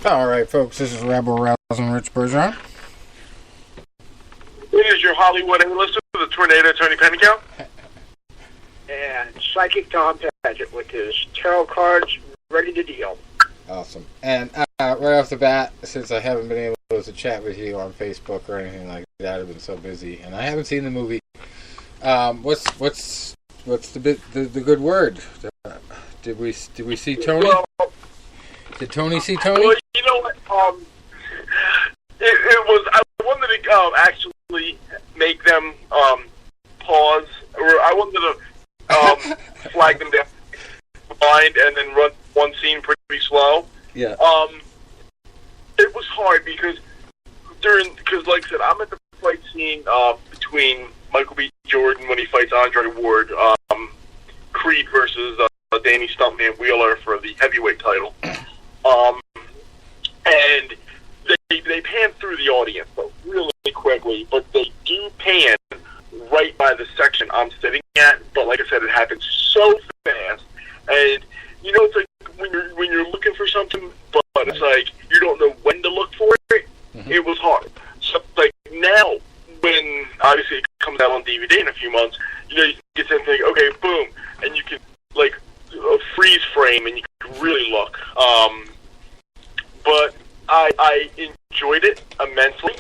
All right, folks, this is Rebel Rousing Rich Bergeron. It is your Hollywood A-lister, the Tornado Tony Pennicow. And Psychic Tom Paget with his tarot cards ready to deal. Awesome. And right off the bat, since I haven't been able to chat with you on Facebook or anything like that, I've been so busy, and I haven't seen the movie. What's the good word? Did we see Tony? Well, did Tony see Tony? Well, you know what? It was. I wanted to actually make them pause, or I wanted to flag them down, mind, and then run one scene pretty slow. Yeah. It was hard because like I said, I'm at the fight scene between Michael B. Jordan when he fights Andre Ward, Creed versus Danny Stuntman Wheeler for the heavyweight title. And they pan through the audience really quickly, but they do pan right by the section I'm sitting at. But like I said, it happens so fast, and you know, it's like when you're looking for something, but it's like you don't know when to look for it. Mm-hmm. It was hard. So like now, when obviously it comes out on DVD in a few months, you know, you get to think, okay, boom, and you can like a freeze frame, and you can really look. But I enjoyed it immensely.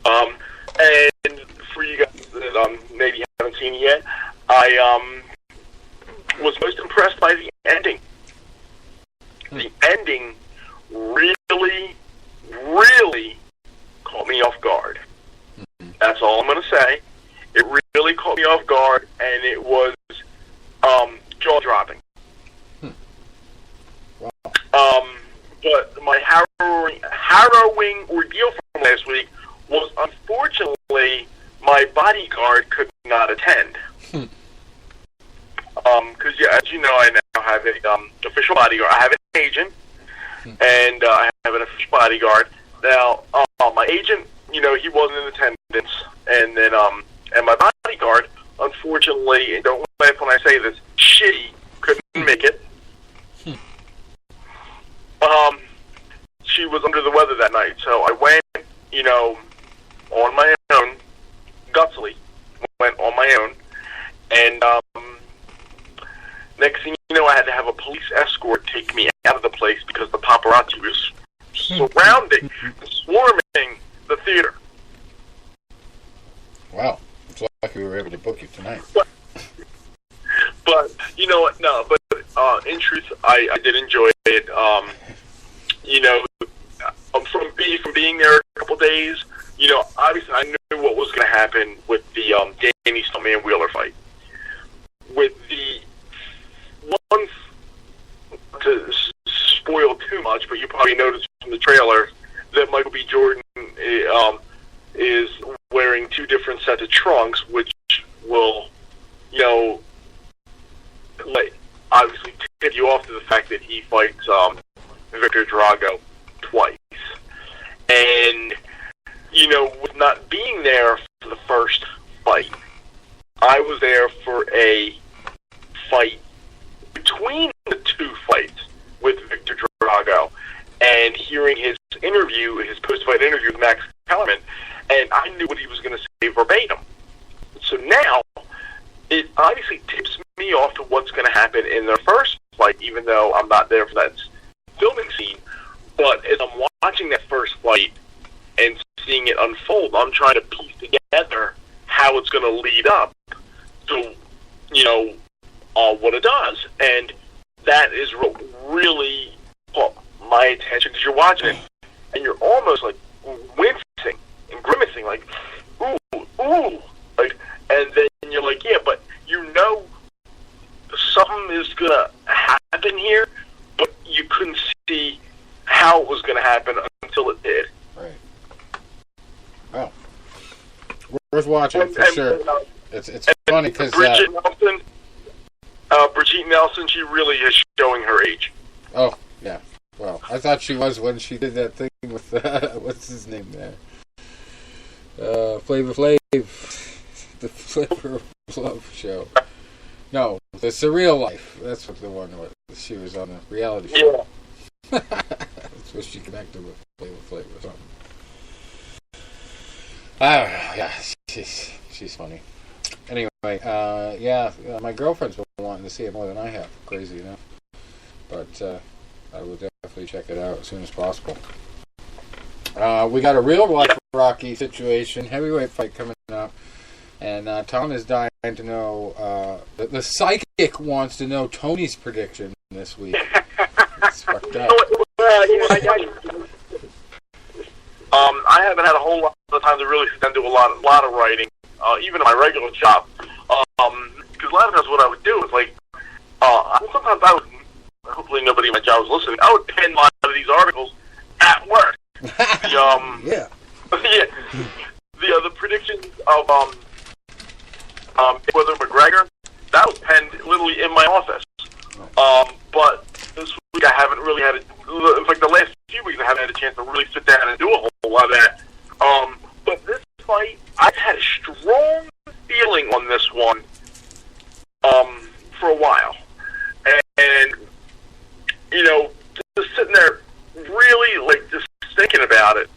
And for you guys that maybe haven't seen it yet, I was most impressed by the ending. The ending really, really caught me off guard. That's all I'm going to say. It really caught me off guard, and it was jaw-dropping. Wow. But my harrowing ordeal from last week was, unfortunately, my bodyguard could not attend. Because, yeah, as you know, I now have an official bodyguard. I have an agent, and I have an official bodyguard. Now, my agent, you know, he wasn't in attendance, and then, and my bodyguard, unfortunately, and don't laugh when I say this, she couldn't make it. She was under the weather that night, so I went, you know, on my own, gutsily, went on my own, and next thing you know, I had to have a police escort take me out of the place because the paparazzi was surrounding, swarming the theater. Wow. It's lucky we were able to book you tonight. But you know what? No, but in truth, I did enjoy it. You know, from being there a couple days, you know, obviously I knew what was going to happen with the Danny Stuntman Wheeler fight. With the one, to spoil too much, but you probably noticed from the trailer that Michael B. Jordan is wearing two different sets of trunks, which will, you know, like, obviously tip you off to the fact that he fights Victor Drago twice. And, you know, with not being there for the first fight, I was there for a fight between the two fights with Victor Drago, and hearing his interview, his post-fight interview with Max Kellerman, and I knew what he was going to say verbatim. So now, it obviously tips me off to what's going to happen in their first fight, even though I'm not there for that filming scene. But as I'm watching that first fight and seeing it unfold, I'm trying to piece together how it's going to lead up to, you know, what it does. And that is what really caught my attention, because you're watching it and you're almost like wincing and grimacing, like, ooh, like, and then you're like, yeah, but you know something is going to happen here, but you couldn't see how it was going to happen until it did. Right. Well, worth watching for sure. It's funny because Brigitte Nelson, she really is showing her age. Oh yeah. Well, I thought she was when she did that thing with what's his name there, Flavor Flav, the Flavor of Love show. No, the Surreal Life. That's what the one was. She was on the reality show. So she connected with Flavor or something. I don't know. Yeah, she's funny. Anyway, my girlfriend's been wanting to see it more than I have. Crazy enough. But I will definitely check it out as soon as possible. We got a real life Rocky situation, heavyweight fight coming up, and Tom is dying to know. The psychic wants to know Tony's prediction this week. It's fucked up. I haven't had a whole lot of time to really sit down and do a lot of writing, even in my regular job. Because a lot of times what I would do is sometimes I would. Hopefully nobody in my job was listening. I would pen a lot of these articles at work. The predictions of whether McGregor, that was penned literally in my office. But this week I haven't really had in fact the last few weeks I haven't had a chance to really sit down and do a whole lot of that. But this fight, I've had a strong feeling on this one for a while. And just sitting there really just thinking about it,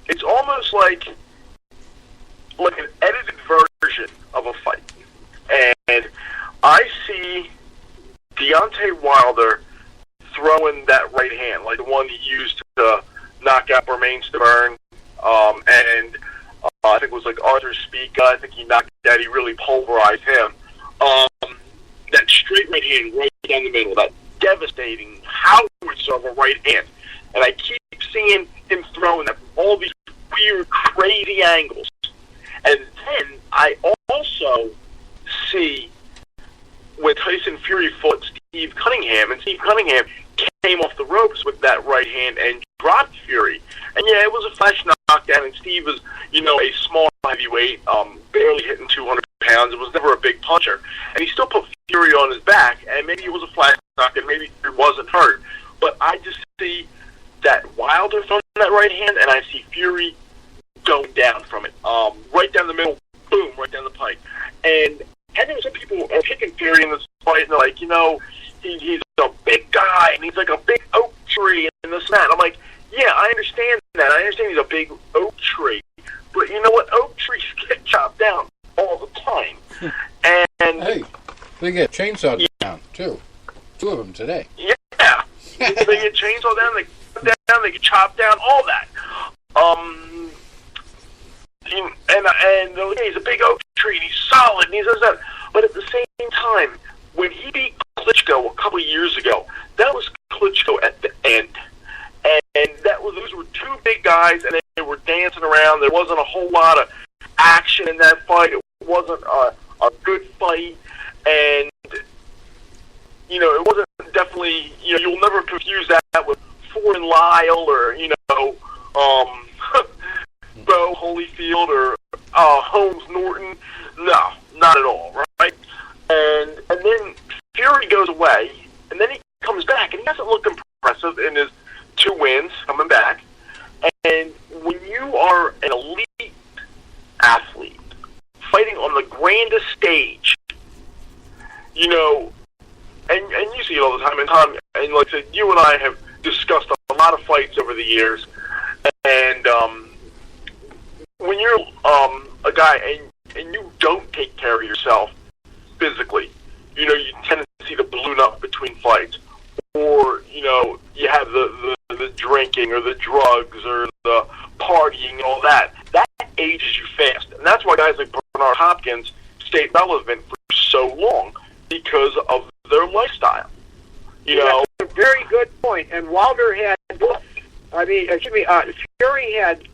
it's almost like an edited version of a fight. And I see Deontay Wilder throwing that right hand, like the one he used to knock out Bermain Stiverne, and I think it was like Arthur Spica. I think he knocked out, he really pulverized him. That straight right hand right down the middle, that devastating howitzer of a right hand. And I keep seeing him throwing that from all these weird, crazy angles. And then I also see when Tyson Fury fought Steve Cunningham, and Steve Cunningham came off the ropes with that right hand and dropped Fury. And yeah, it was a flash knockdown, and Steve was, a small heavyweight, barely hitting 200 pounds. It was never a big puncher. And he still put Fury on his back, and maybe it was a flash knockdown, maybe Fury wasn't hurt. But I just see that Wilder throwing that right hand, and I see Fury going down from it. Right down the middle, boom, right down the pipe. And I think some people are picking Fury in this fight, and they're like, he's a big guy, and he's like a big oak tree, and this and that. I'm like, yeah, I understand that. I understand he's a big oak tree. But you know what? Oak trees get chopped down all the time. And hey, they get chainsawed down, too. 2 of them today. Yeah. They get chainsawed down, they cut down, they get chopped down, all that. And he's a big oak tree, and he's solid, and he does that. But at the same time, when he beat Klitschko a couple of years ago, that was Klitschko at the end. And those were 2 big guys, and they were dancing around. There wasn't a whole lot of action in that fight. It wasn't a good fight. And, it wasn't definitely, you'll never confuse that with Ford and Lyle or, Bo Holyfield or Holmes Norton. No, not at all, right? And then Fury goes away, and then he comes back, and he doesn't look impressive in his 2 wins coming back. And when you are an elite athlete fighting on the grandest stage, and you see it all the time, and like I said, you and I have discussed a lot of fights over the years, and when you're a guy and you don't take care of yourself physically, you tend to see the balloon up between fights, or you have the drinking or the drugs or the partying and all that. That ages you fast, and that's why guys like Bernard Hopkins stayed relevant for so long, because of their lifestyle. That's a very good point. And Wilder had, Fury had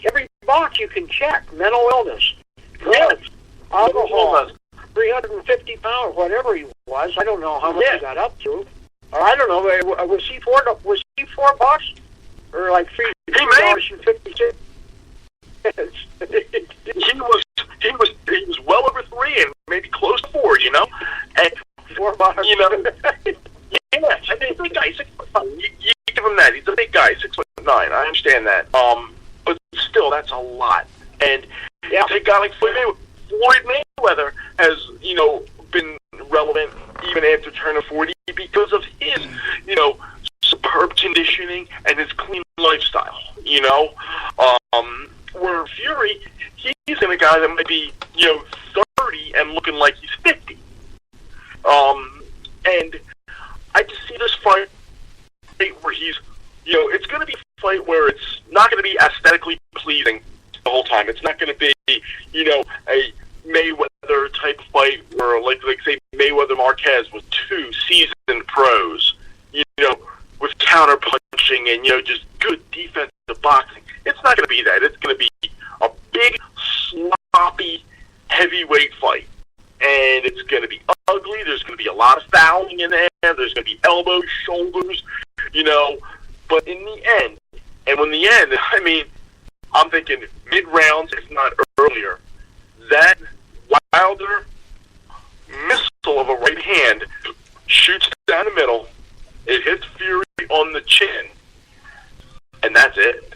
every box you can check: mental illness, drugs, alcohol, 350 pounds, whatever he was. I don't know how much he got up to. I don't know. Was he 4 bucks or like $3.56? He was well over 3 and maybe close to 4. And $4. Yeah, I think he's a big guy. 6'5". You give him that. He's a big guy, 6'9". I understand that. But still, that's a lot. And take a guy like Floyd Mayweather has been relevant 30 and looking like he's 50. And I just see this fight where he's, it's going to be a fight where it's not going to be aesthetically pleasing the whole time. It's not going to be, a Mayweather type fight where, like say, Mayweather Marquez with 2 seasoned pros, with counter punching and, just good defensive boxing. It's not going to be that. It's going to be a big, sloppy, heavyweight fight. And it's going to be ugly. There's going to be a lot of fouling in there. There's going to be elbows, shoulders, But in the end, I'm thinking mid-rounds, if not earlier, that Wilder missile of a right hand shoots down the middle. It hits Fury on the chin. And that's it,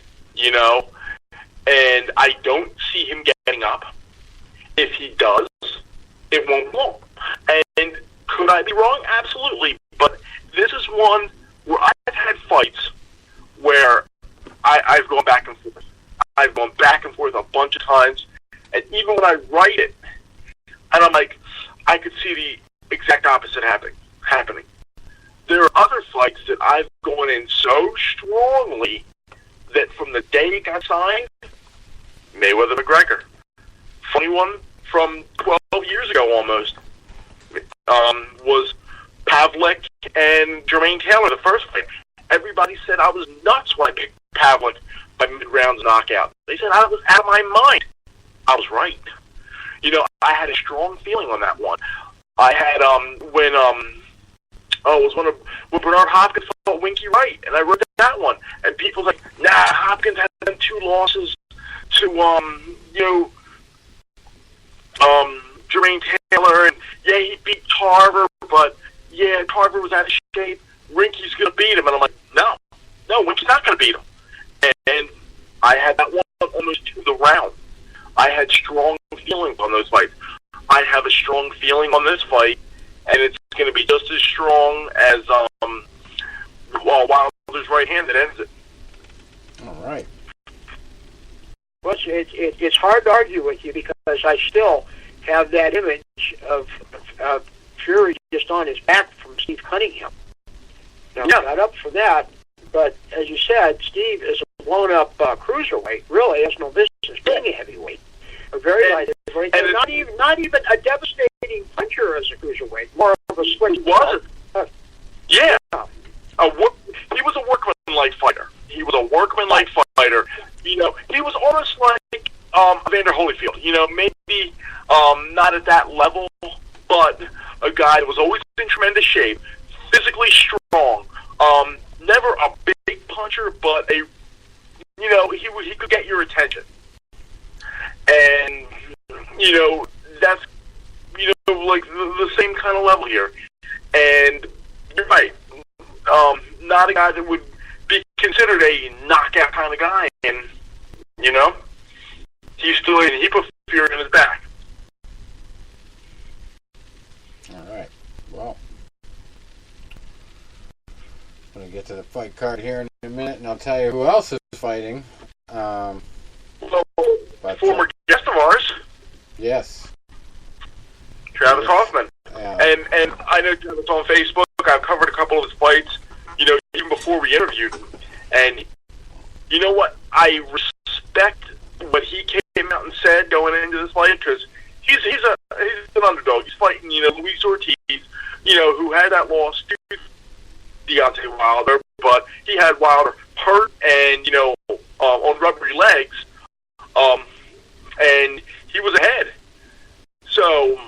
And I don't see him getting up. If he does, it won't blow. And could I be wrong? Absolutely. But this is one where I've had fights where I've gone back and forth. I've gone back and forth a bunch of times. And even when I write it, and I'm like, I could see the exact opposite happening. There are other fights that I've gone in so strongly that from the day it got signed, Mayweather-McGregor. Funny one from 12 years ago almost, was Pavlik and Jermaine Taylor, the first fight. Everybody said I was nuts when I picked Pavlik by mid-rounds knockout. They said I was out of my mind. I was right. I had a strong feeling on that one. I had, it was when Bernard Hopkins fought Winky Wright, and I wrote that one. And people were like, nah, Hopkins had 2 losses to, Jermaine Taylor, and yeah, he beat Tarver, but yeah, Tarver was out of shape. Rinky's going to beat him. And I'm like, no, Winky's not going to beat him. And I had that one almost to the round. I had strong feelings on those fights. I have a strong feeling on this fight, and it's going to be just as strong as Wilder's right hand that ends it. All right. Well, it's hard to argue with you because I still have that image of Fury just on his back from Steve Cunningham. Now, I got up for that, but as you said, Steve is a blown-up cruiserweight. Really has no business being a heavyweight. A very light heavyweight. And not even a devastating puncher as a cruiserweight. More of a switch. He wasn't. Yeah. He was a workman-like fighter. He was almost like Evander Holyfield. Maybe not at that level, but a guy that was always in tremendous shape, physically strong, never a big puncher, but he could get your attention. And, that's, like the same kind of level here. And you're right. Not a guy that would be considered a knockout kind of guy. And, he put Fury in his back. All right. Well, I'm going to get to the fight card here in a minute, and I'll tell you who else is fighting. Former guest of ours. Yes. Travis Hoffman. Yeah. And I know Travis on Facebook. I've covered a couple of his fights, even before we interviewed him. And you know what? I respect what he came out and said going into this fight because he's an underdog. He's fighting, Luis Ortiz, who had that loss to Deontay Wilder, but he had Wilder hurt and, on rubbery legs, and he was ahead. So,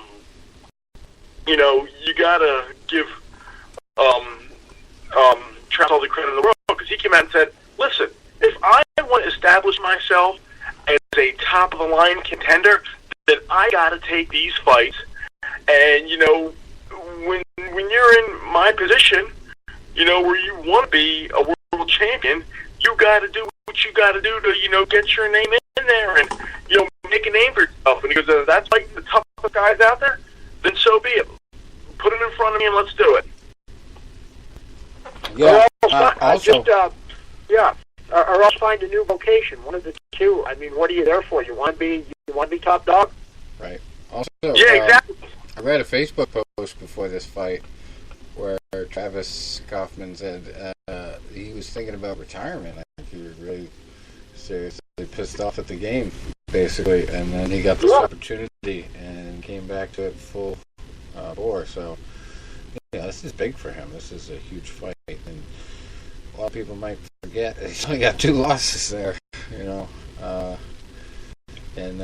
you gotta give Travis all the credit in the world because he came out and said, listen, if I want to establish myself as a top-of-the-line contender, then I got to take these fights. And, when you're in my position, where you want to be a world champion, you got to do what you got to do to, get your name in there and, make a name for yourself. And he goes, if that's like the toughest guys out there, then so be it. Put him in front of me and let's do it. Yeah. Or else find a new vocation. One of the two. I mean, what are you there for? You want to be top dog? Right. Also, Yeah, exactly. I read a Facebook post before this fight where Travis Kaufman said he was thinking about retirement. I think he was really seriously pissed off at the game, basically, and then he got this opportunity and came back to it full bore. So, yeah, this is big for him. This is a huge fight, and a lot of people might forget he's only got 2 losses there, you know. And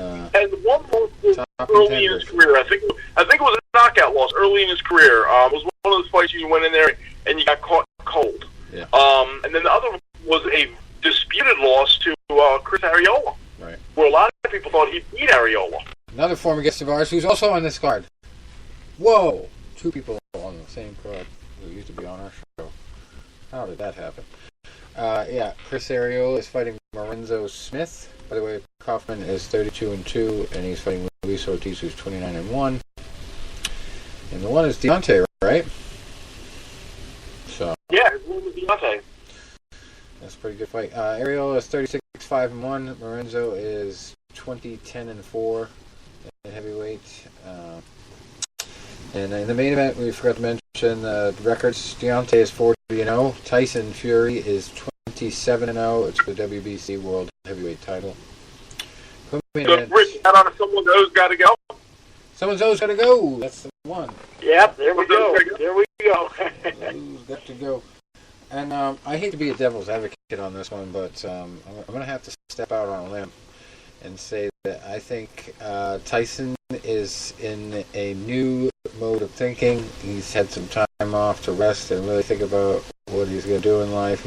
one was early in his career. I think it was a knockout loss early in his career. It was one of those fights you went in there and you got caught cold. Yeah. And then the other was a disputed loss to Chris Arreola, right, where a lot of people thought he beat Arreola. Another former guest of ours who's also on this card. Whoa! 2 people on the same card who used to be on our show. How did that happen? Yeah, Chris Arreola is fighting Lorenzo Smith. By the way, Kaufman is 32-2, and he's fighting Luis Ortiz, who's 29-1. And the one is Deontay, right? So yeah, it was Deontay. That's a pretty good fight. Arreola is 36-5-1. Lorenzo is 20-10-4 in heavyweight. And in the main event, we forgot to mention the records. Deontay is 40-0. Tyson Fury is 27-0. It's the WBC World Heavyweight title. So, Rich, someone's O's got to go. Someone's O's got to go. That's the one. Yep, there we go. There we go. O's got to go. And I hate to be a devil's advocate on this one, but I'm going to have to step out on a limb and say that I think Tyson is in a new mode of thinking. He's had some time off to rest and really think about what he's going to do in life.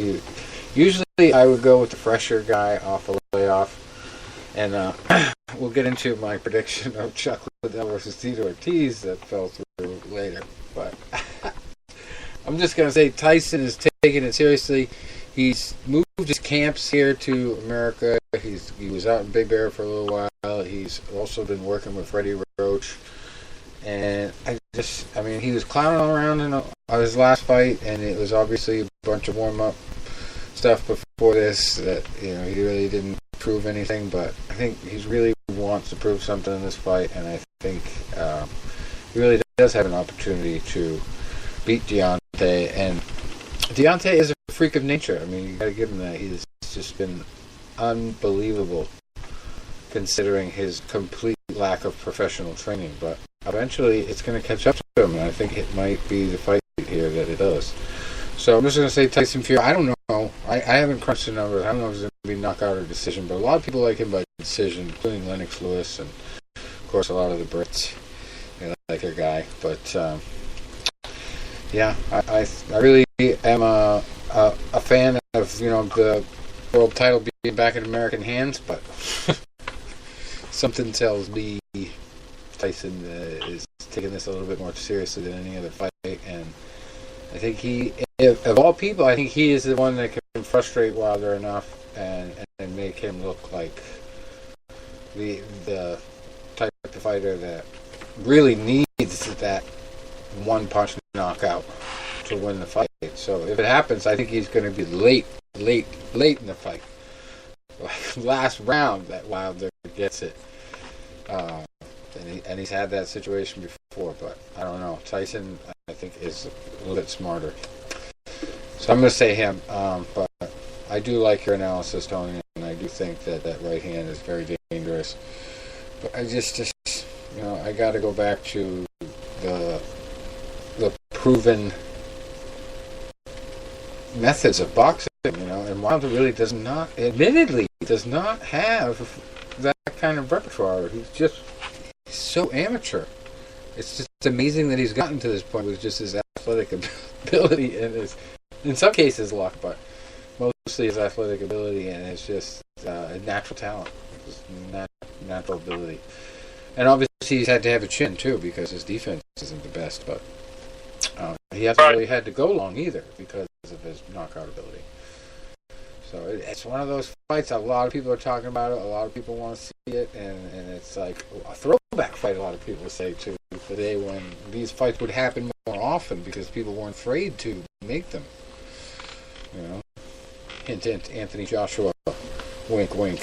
Usually I would go with the fresher guy off a layoff. And we'll get into my prediction of Chuck Liddell versus Tito Ortiz that fell through later. But I'm just going to say Tyson is taking it seriously. He's moved his camps here to America. He was out in Big Bear for a little while. He's also been working with Freddie Roach. And he was clowning around in his last fight, and it was obviously a bunch of warm-up stuff before this that, he really didn't prove anything, but I think he really wants to prove something in this fight, and I think he really does have an opportunity to beat Deontay, and Deontay is a freak of nature. I mean, you gotta give him that. He's just been unbelievable considering his complete lack of professional training, but eventually it's going to catch up to him, and I think it might be the fight here that it does. So I'm just going to say Tyson Fury. I don't know. I haven't crunched the numbers. I don't know if it's going to be knockout or decision, but a lot of people like him by decision, including Lennox Lewis and, of course, a lot of the Brits. They like their guy. But, yeah, I really am a fan of, the world title being back in American hands, but something tells me Tyson is taking this a little bit more seriously than any other fight, and I think of all people, I think he is the one that can frustrate Wilder enough and make him look like the type of fighter that really needs that one-punch knockout to win the fight. So if it happens, I think he's going to be late in the fight. Last round that Wilder gets it. And he's had that situation before, but I don't know. Tyson, I think, is a little bit smarter. So I'm going to say him, but I do like your analysis, Tony, and I do think that right hand is very dangerous. But I just I got to go back to the proven methods of boxing, and Wilder really does not have that kind of repertoire. He's so amateur. It's just amazing that he's gotten to this point with just his athletic ability and in some cases, luck, but mostly his athletic ability and it's just natural talent, natural ability. And obviously he's had to have a chin too because his defense isn't the best, but he hasn't really had to go long either because of his knockout ability. So it's one of those fights. A lot of people are talking about it. A lot of people want to see it, and it's like a throwback fight. A lot of people say to the day when these fights would happen more often because people weren't afraid to make them. Hint, hint. Anthony Joshua. Wink, wink.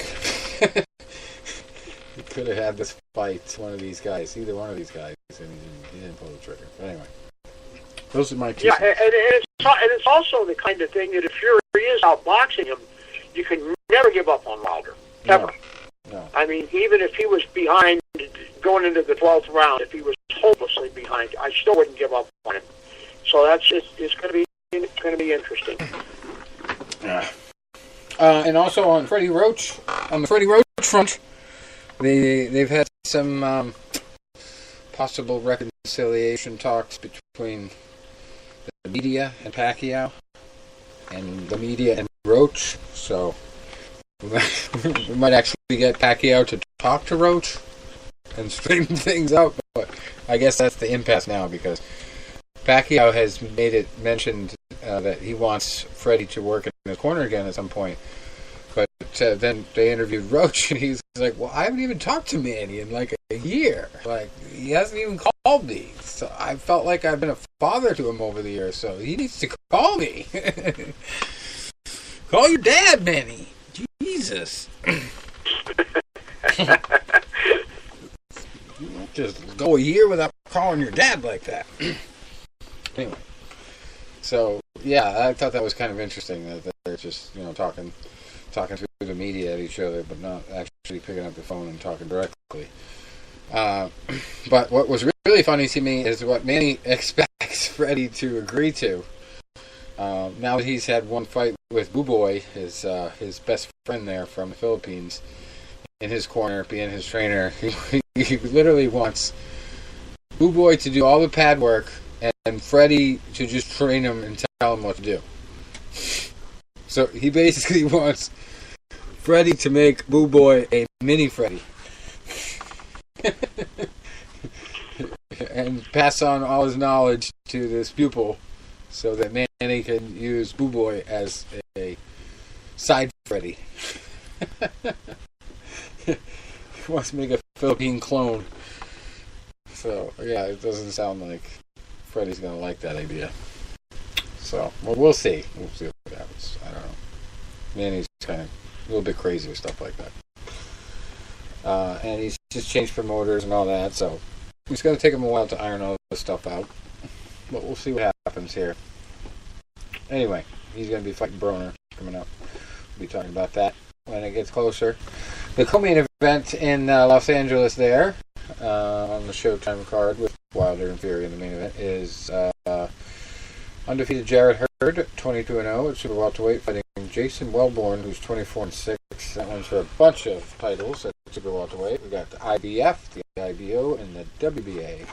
We could have had this fight one of these guys, either one of these guys, and he didn't pull the trigger. But anyway, those are my two cents. And it's also the kind of thing that if Fury is outboxing him, you can never give up on Wilder. Ever. No. I mean, even if he was behind going into the 12th round, if he was hopelessly behind, I still wouldn't give up on him. So that's just, it's going to be interesting. Yeah. And also on the Freddie Roach front, they've had some possible reconciliation talks between the media and Pacquiao, and the media and Roach. So we might actually get Pacquiao to talk to Roach and straighten things out. But I guess that's the impasse now, because Pacquiao has mentioned that he wants Freddie to work in his corner again at some point. But then they interviewed Roach, and he's like, well, I haven't even talked to Manny in like a year. Like, he hasn't even called me. So I felt like I've been a father to him over the years, so he needs to call me. Call your dad, Manny. Jesus. You don't just go a year without calling your dad like that. Anyway. So, yeah, I thought that was kind of interesting that they're just, talking through the media at each other, but not actually picking up the phone and talking directly. But what was really funny to me is what Manny expects Freddie to agree to. Now that he's had one fight with Boo Boy, his best friend there from the Philippines, in his corner, being his trainer, he literally wants Boo Boy to do all the pad work and Freddie to just train him and tell him what to do. So he basically wants Freddie to make Boo Boy a mini Freddie. And pass on all his knowledge to this pupil so that Manny can use Boo Boy as a side Freddie. He wants to make a Philippine clone. So, yeah, it doesn't sound like Freddie's going to like that idea. So, well, we'll see. We'll see what happens. I don't know. Manny's kind of a little bit crazy with stuff like that. And he's just changed promoters and all that, so it's going to take him a while to iron all this stuff out. But we'll see what happens here. Anyway, he's going to be fighting Broner coming up. We'll be talking about that when it gets closer. The co-main event in Los Angeles there, on the Showtime card with Wilder and Fury in the main event, is undefeated Jarrett Hurd, 22-0 at super welterweight, fighting Jason Wellborn, who's 24-6. That one's for a bunch of titles at super welterweight. We got the IBF, the IBO, and the WBA.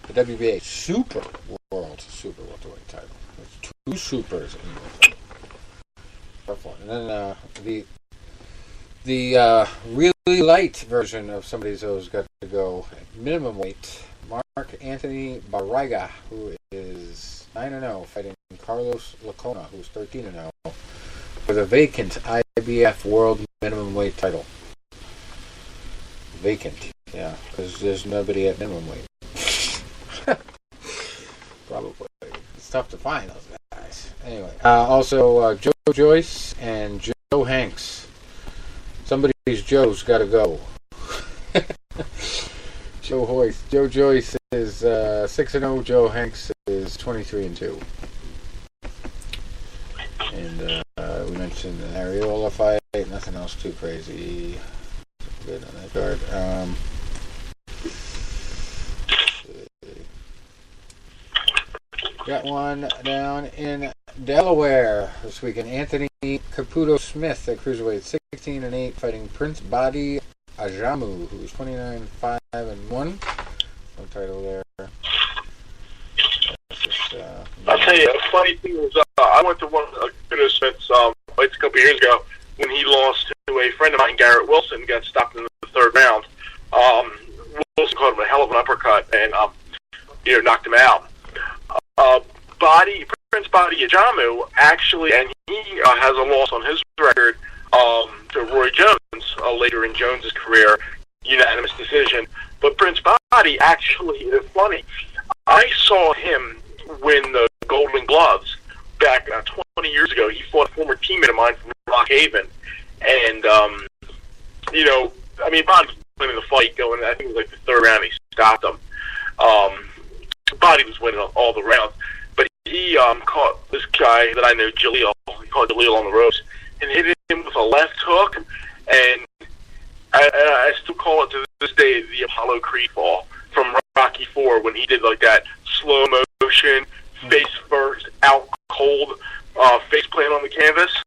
The WBA Super World Super Welterweight title. There's two supers in there. Tough one. And then the really light version of somebody who's got to go at minimum weight. Mark Anthony Barriga, who is 9-0, fighting Carlos Lacona, who's 13-0, for the vacant IBF World Minimum Weight title. Vacant, yeah, because there's nobody at minimum weight. Probably. It's tough to find those guys. Anyway, also Joe Joyce and Joe Hanks. Somebody's Joe's got to go. Joe Joyce is 6-0. Joe Hanks is 23-2. And we mentioned the Ariola fight. Nothing else too crazy. Good on that card. Got one down in Delaware this weekend. Anthony Caputo Smith at cruiserweight, 16-8, fighting Prince Badi Ajamu, who's 29-5-1. No title there. Just, I'll tell you, a funny thing was, I went to one of Caputo Smith's fights a couple years ago when he lost to a friend of mine, Garrett Wilson, got stopped in the third round. Wilson caught him a hell of an uppercut and knocked him out. Prince Badi Ajamu actually, and he has a loss on his record to Roy Jones later in Jones's career, unanimous decision. But Prince Badi actually is funny. I saw him win the Golden Gloves back 20 years ago. He fought a former teammate of mine from Rock Haven, and Badi's winning the fight going, I think it was like the third round, he stopped him. Body was winning all the rounds. But he caught this guy that I know, Jaleel. He caught Jaleel on the ropes and hit him with a left hook. And I still call it to this day the Apollo Creed fall from Rocky IV when he did like that slow motion, face first, out cold, face plant on the canvas.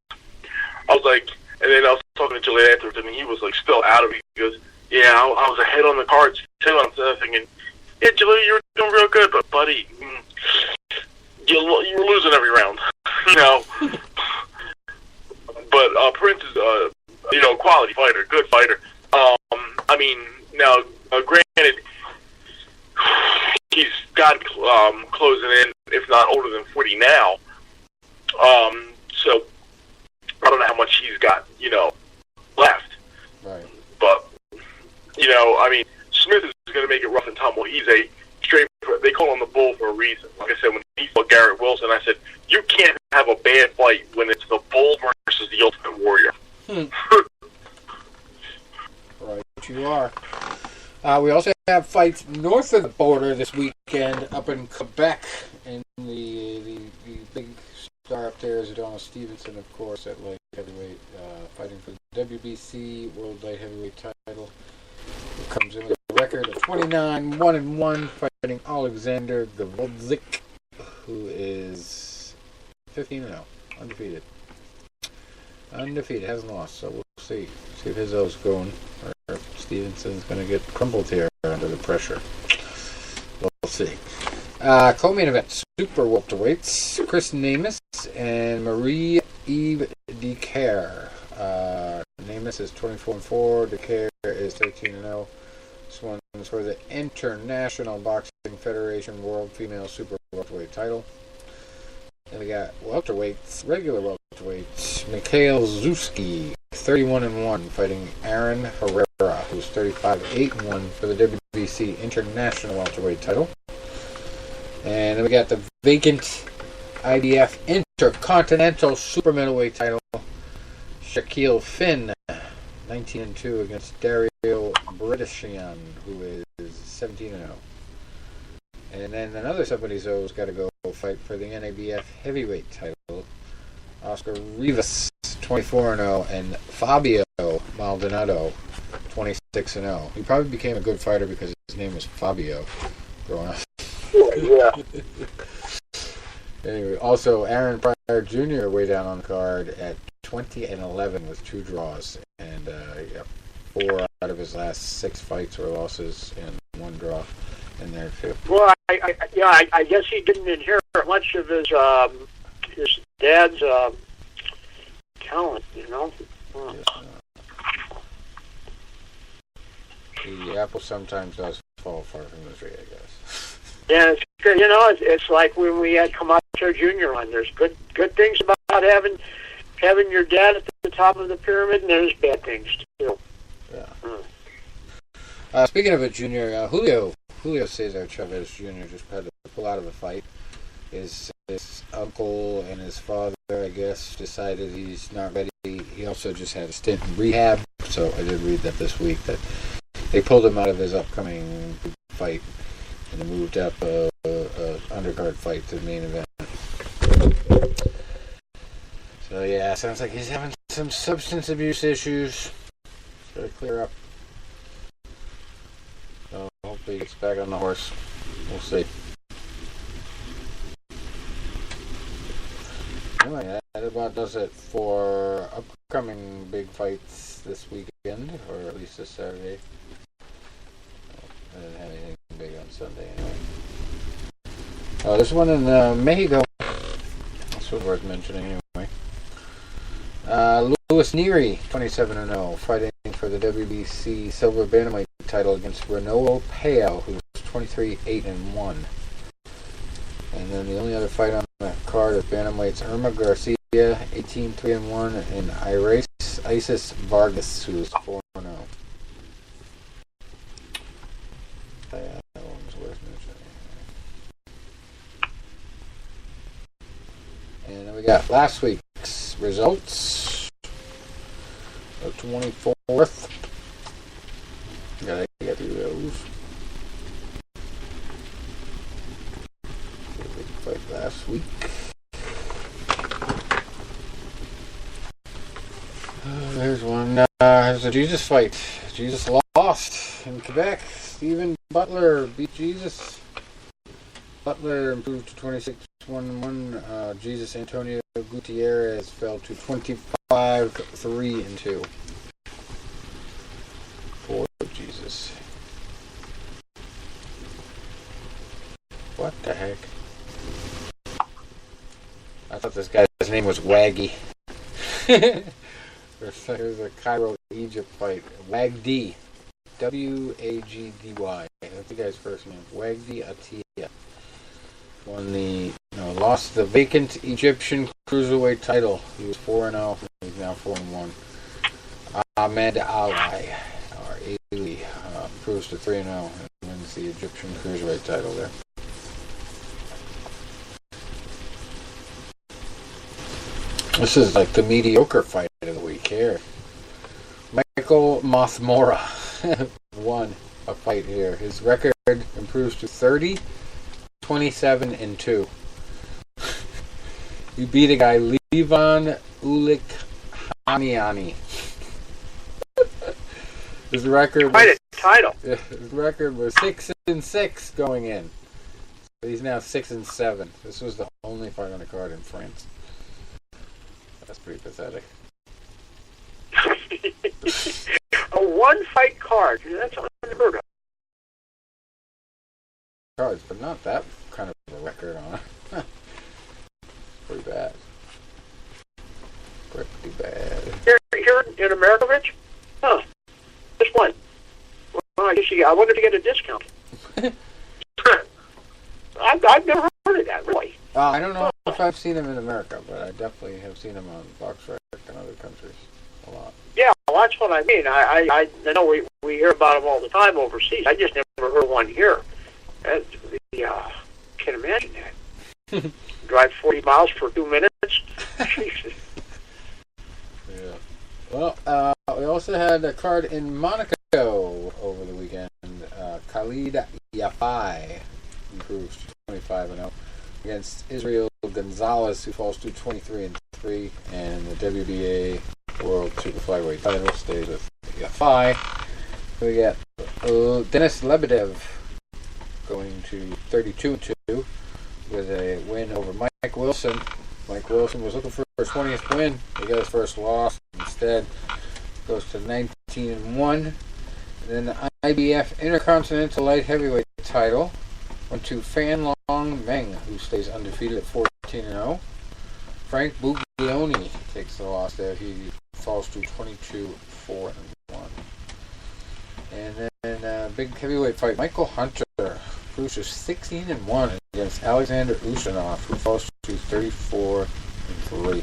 I was like, and then I was talking to Jaleel afterwards, and he was like still out of it. He goes, "Yeah, I was ahead on the cards too." I'm thinking, "Yeah, Jaleel, you were doing real good, but buddy, you were losing every round, you know." But Prince is quality fighter, good fighter. I mean, now granted, he's got closing in, if not older than 40 now. So I don't know how much he's got, left. Right. But I mean, Smith is going to make it rough and tumble. He's a straight. They call him the Bull for a reason. Like I said, when he fought Garrett Wilson, I said you can't have a bad fight when it's the Bull versus the Ultimate Warrior. Right, you are. We also have fights north of the border this weekend up in Quebec, and the big star up there is Adonis Stevenson, of course, at light heavyweight, fighting for the WBC World Light Heavyweight title. He comes in with a record of 29-1-1, fighting Alexander Gvozdyk, who is 15-0, undefeated. Undefeated, hasn't lost, so we'll see if his O's going, or if Stevenson's going to get crumbled here under the pressure. We'll see. Co-main event, super welterweights, Chris Namus and Marie-Eve Dicaire. Namus is 24-4, Dicaire is 13-0. This one is for the International Boxing Federation World Female Super Welterweight title. And we got welterweights, regular welterweights, Mikhail Zuski, 31-1, fighting Aaron Herrera, who's 35-8-1 for the WBC International Welterweight title. And then we got the vacant IBF Intercontinental Super Middleweight title, Shaquille Finn, 19-2 against Dario Bredeshian, who is 17-0. And then another somebody's O's got to go fight for the NABF heavyweight title. Oscar Rivas, 24-0, and Fabio Maldonado, 26-0. He probably became a good fighter because his name was Fabio growing up. Yeah. Anyway, also Aaron Pryor Jr. way down on the card at 20-11 with 2 draws, and 4 out of his last 6 fights were losses and 1 draw in there too. Well, I guess he didn't inherit much of his dad's talent, Yes, the apple sometimes does fall far from the tree, I guess. Yeah, it's good. It's like when we had Camacho Jr. on. There's good things about having your dad at the top of the pyramid, and there's bad things too. Yeah. Speaking of a junior, Julio Cesar Chavez Jr. just had to pull out of a fight. His uncle and his father, I guess, decided he's not ready. He also just had a stint in rehab, so I did read that this week that they pulled him out of his upcoming fight and moved up a undercard fight to the main event. So yeah, sounds like he's having some substance abuse issues. Gotta clear up. So hopefully he gets back on the horse. We'll see. Anyway, that about does it for upcoming big fights this weekend, or at least this Saturday. I didn't have anything big on Sunday anyway. There's one in Mexico. That's worth mentioning anyway. Luis Nery, 27-0, fighting for the WBC Silver Bantamweight title against Renault Payal, who's 23-8-1. And then the only other fight on the card is Bantamweights Irma Garcia, 18-3-1, and Isis Vargas, who's 4-0. That one's worth mentioning. And then we got last week's results. The 24th. We got this week. There's one. There's a Jesus fight. Jesus lost in Quebec. Stephen Butler beat Jesus. Butler improved to 26-1-1. Jesus Antonio Gutierrez fell to 25-3-2. Poor Jesus. What the heck? I thought this guy's name was Waggy. There's a Cairo, Egypt fight. Wagdi. W-A-G-D-Y. That's the guy's first name. Wagdi Atia. Lost the vacant Egyptian cruiserweight title. He was 4-0. He's now 4-1. Ahmed Ali, or Ali, improves to 3-0 and wins the Egyptian cruiserweight title there. This is like the mediocre fight of the week here. Michael Mothmora won a fight here. His record improves to 30-27-2. You beat a guy, Levon Ulikhaniani. His record quite a title. His record was 6-6 going in. But he's now 6-7. This was the only fight on the card in France. That's pretty pathetic. A one-fight card. That's unheard of. Cards, but not that kind of a record on it. Pretty bad. Pretty bad. Here in America, Rich? Huh. Just one. Well, I wonder if you get a discount. I've never heard of that, really. I don't know if I've seen him in America, but I definitely have seen him on BoxRec in other countries a lot. Yeah, well, that's what I mean. I know we hear about them all the time overseas. I just never heard one here. Can't imagine that. Drive 40 miles for 2 minutes? Jesus. Yeah. Well, we also had a card in Monaco over the weekend. Khalid Yafai improves to 25-0 against Israel Gonzalez, who falls to 23-3, and the WBA World Super Flyweight title stays with Yafai. We got Denis Lebedev going to 32-2 with a win over Mike Wilson. Mike Wilson was looking for his 20th win. He got his first loss. Instead, goes to 19-1. And then the IBF Intercontinental Light Heavyweight title went to Fan Long Meng, who stays undefeated at 14-0. Frank Buglioni takes the loss there. He falls to 22-4-1. And then big heavyweight fight, Michael Hunter improves to 16-1 against Alexander Usmanov, who falls to 34-3.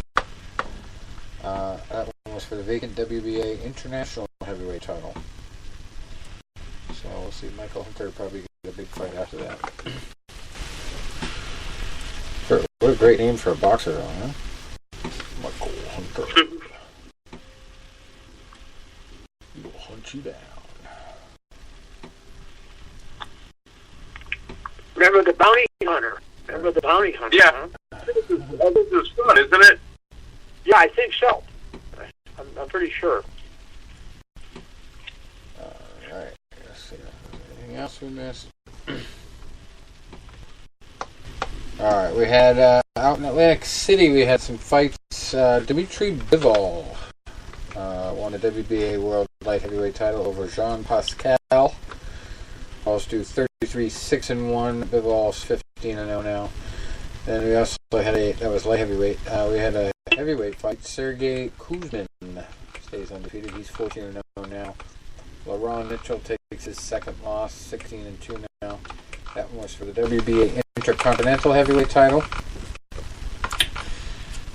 That one was for the vacant WBA International Heavyweight title. So we'll see. Michael Hunter probably get a big fight after that. What a great name for a boxer, though, huh? Michael Hunter. He'll hunt you down. Remember the bounty hunter? Yeah. Huh? This is his son, isn't it? Yeah, I think so. I'm pretty sure. Alright, let's see. Anything else we missed? Alright, we had out in Atlantic City, we had some fights. Dmitry Bivol won the WBA World Light Heavyweight title over Jean Pascal. Falls to 33-6-1. Bivol's 15-0 now. Then we also had that was light heavyweight. We had a heavyweight fight. Sergey Kuzmin stays undefeated. He's 14-0 now. LaRon Mitchell takes his second loss, 16-2 now. That one was for the WBA Intercontinental Heavyweight title.